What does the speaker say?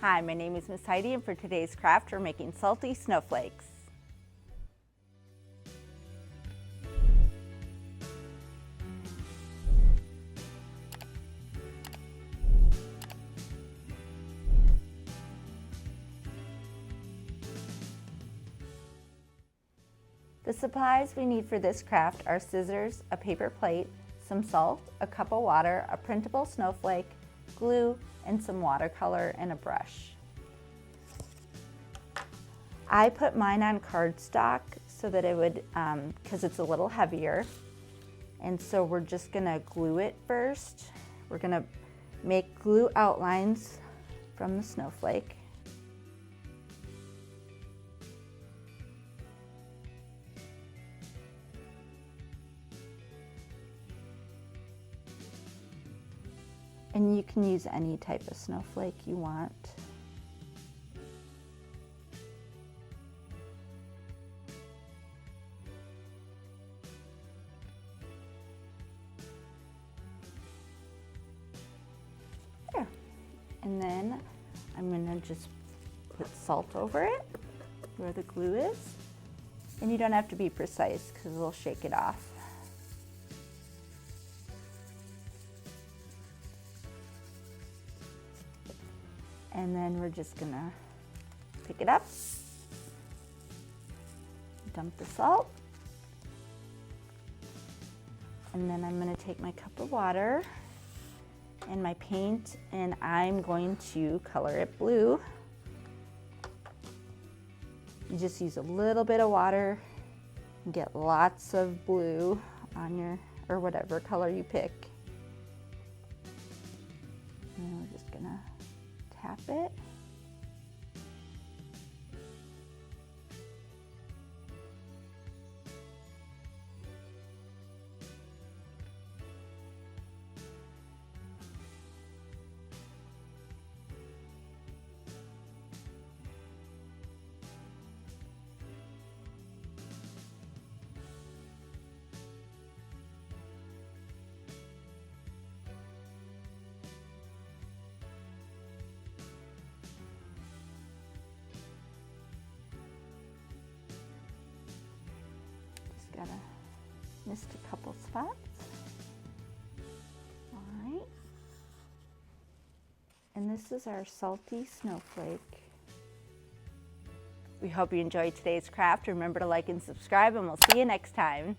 Hi, my name is Miss Heidi, and for today's craft we're making salty snowflakes. The supplies we need for this craft are scissors, a paper plate, some salt, a cup of water, a printable snowflake, glue, and some watercolor and a brush. I put mine on cardstock so that it would, because it's a little heavier. And so we're just gonna glue it first. We're gonna make glue outlines from the snowflake. And you can use any type of snowflake you want. There. And then I'm gonna just put salt over it where the glue is. And you don't have to be precise because it'll shake it off. And then we're just gonna pick it up, dump the salt, and then I'm gonna take my cup of water and my paint, and I'm going to color it blue. You just use a little bit of water and get lots of blue on your, or whatever color you pick. And then we're just gonna tap it. Gotta missed a couple spots. All right. And this is our salty snowflake. We hope you enjoyed today's craft. Remember to like and subscribe, and we'll see you next time.